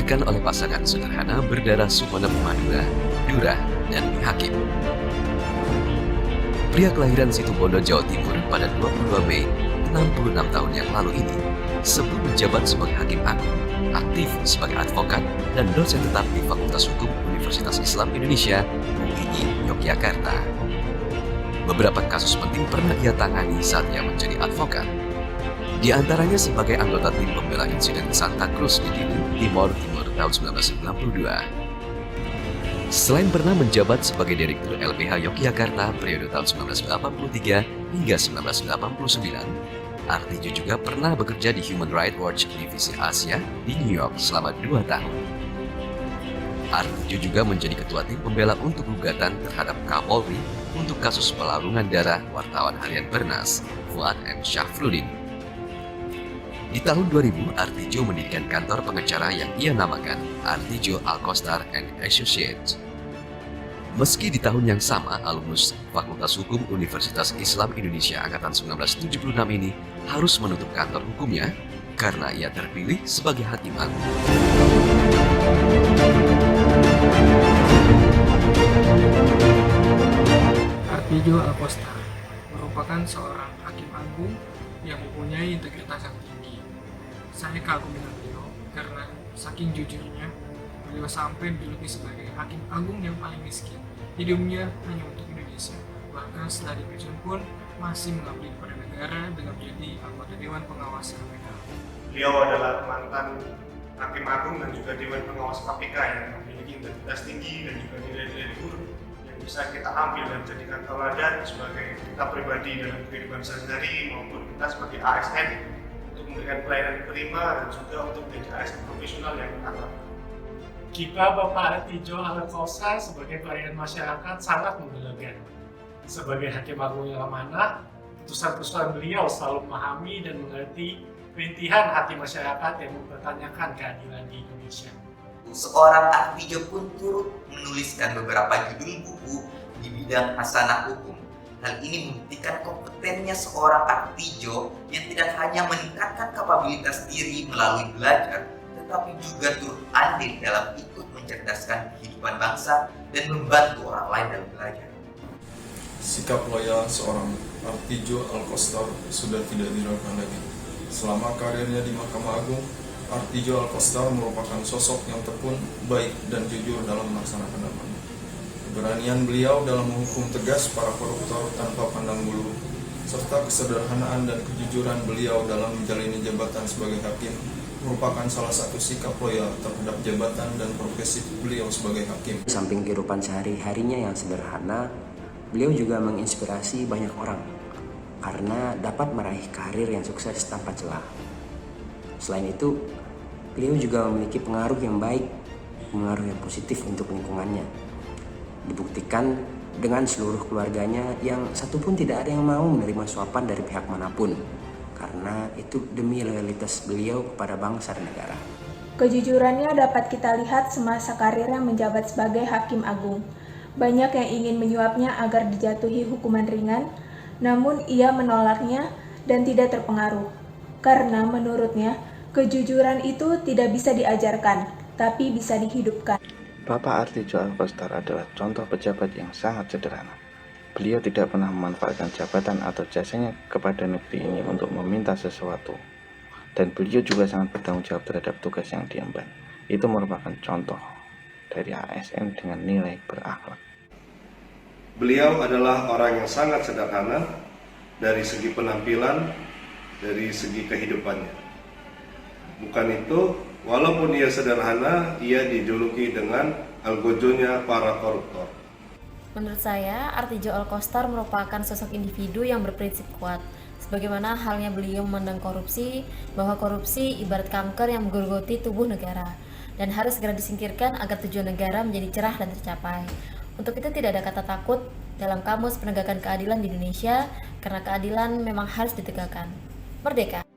dilahirkan oleh pasangan sederhana berdarah Sumeneb Madura, Durah, dan Hakim. Pria kelahiran Situbondo, Jawa Timur pada 22 Mei 66 tahun yang lalu ini sebelum menjabat sebagai Hakim Agung, aktif sebagai advokat dan dosen tetap di Fakultas Hukum Universitas Islam Indonesia UII Yogyakarta. Beberapa kasus penting pernah ia tangani saat ia menjadi advokat. Di antaranya sebagai anggota tim pembela insiden Santa Cruz di Timor tahun 1992. Selain pernah menjabat sebagai Direktur LBH Yogyakarta periode tahun 1983 hingga 1989, Artijo juga pernah bekerja di Human Rights Watch Divisi Asia di New York selama 2 tahun. Artijo juga menjadi ketua tim pembela untuk gugatan terhadap Kapolri untuk kasus pelarungan darah wartawan harian Bernas, Fuad M. Syafruddin. Di tahun 2000, Artijo mendirikan kantor pengacara yang ia namakan Artijo Alkostar and Associates. Meski di tahun yang sama, alumnus Fakultas Hukum Universitas Islam Indonesia Angkatan 1976 ini harus menutup kantor hukumnya karena ia terpilih sebagai Hakim Agung. Artijo Alkostar merupakan seorang Hakim Agung yang mempunyai integritas yang tinggi. Saya kagum dengan beliau karena saking jujurnya, beliau sampai dijuluki sebagai Hakim Agung yang paling miskin. Hidupnya hanya untuk Indonesia. Bahkan setelah dipensiun pun masih mengabdi kepada negara dengan menjadi anggota Dewan Pengawas KPK. Beliau adalah mantan Hakim Agung dan juga Dewan Pengawas KPK yang memiliki integritas tinggi dan juga nilai-nilai luhur yang bisa kita ambil dan jadikan teladan sebagai kita pribadi dalam kehidupan sehari-hari maupun kita sebagai ASN untuk memberikan pelayanan prima dan juga untuk menjadi ASN profesional yang mantap. Kita Bapak Artijo Alkostar sebagai pelayan masyarakat sangat membanggakan. Sebagai Hakim Agung yang amanah, putusan-putusan beliau selalu memahami dan mengerti rintihan hati masyarakat yang mempertanyakan keadilan di Indonesia. Seorang Artijo pun turut menuliskan beberapa judul buku di bidang hasanah hukum. Hal ini membuktikan kompetennya seorang Artijo yang tidak hanya meningkatkan kapabilitas diri melalui belajar, tetapi juga turut andil dalam ikut mencerdaskan kehidupan bangsa dan membantu orang lain dalam belajar. Sikap loyal seorang Artijo Alkostar sudah tidak diragukan lagi. Selama karirnya di Mahkamah Agung, Artijo Alkostar merupakan sosok yang tekun, baik, dan jujur dalam melaksanakan amanah. Keberanian beliau dalam menghukum tegas para koruptor tanpa pandang bulu, serta kesederhanaan dan kejujuran beliau dalam menjalani jabatan sebagai hakim merupakan salah satu sikap loyal terhadap jabatan dan profesi beliau sebagai hakim. Di samping kehidupan sehari-harinya yang sederhana, beliau juga menginspirasi banyak orang karena dapat meraih karir yang sukses tanpa celah. Selain itu, beliau juga memiliki pengaruh yang baik, pengaruh yang positif untuk lingkungannya. Dibuktikan dengan seluruh keluarganya yang satupun tidak ada yang mau menerima suapan dari pihak manapun, karena itu demi loyalitas beliau kepada bangsa dan negara. Kejujurannya dapat kita lihat semasa karirnya menjabat sebagai Hakim Agung. Banyak yang ingin menyuapnya agar dijatuhi hukuman ringan, namun ia menolaknya dan tidak terpengaruh. Karena menurutnya, kejujuran itu tidak bisa diajarkan, tapi bisa dihidupkan. Bapak Artijo Alkostar adalah contoh pejabat yang sangat sederhana. Beliau tidak pernah memanfaatkan jabatan atau jasanya kepada negeri ini untuk meminta sesuatu. Dan beliau juga sangat bertanggung jawab terhadap tugas yang diemban. Itu merupakan contoh dari ASN dengan nilai berakhlak. Beliau adalah orang yang sangat sederhana dari segi penampilan, dari segi kehidupannya. Bukan itu, walaupun ia sederhana, ia dijuluki dengan algojonya para koruptor. Menurut saya, Artijo Alkostar merupakan sosok individu yang berprinsip kuat. Sebagaimana halnya beliau memandang korupsi, bahwa korupsi ibarat kanker yang menggerogoti tubuh negara dan harus segera disingkirkan agar tujuan negara menjadi cerah dan tercapai. Untuk itu tidak ada kata takut dalam kamus penegakan keadilan di Indonesia, karena keadilan memang harus ditegakkan. Merdeka!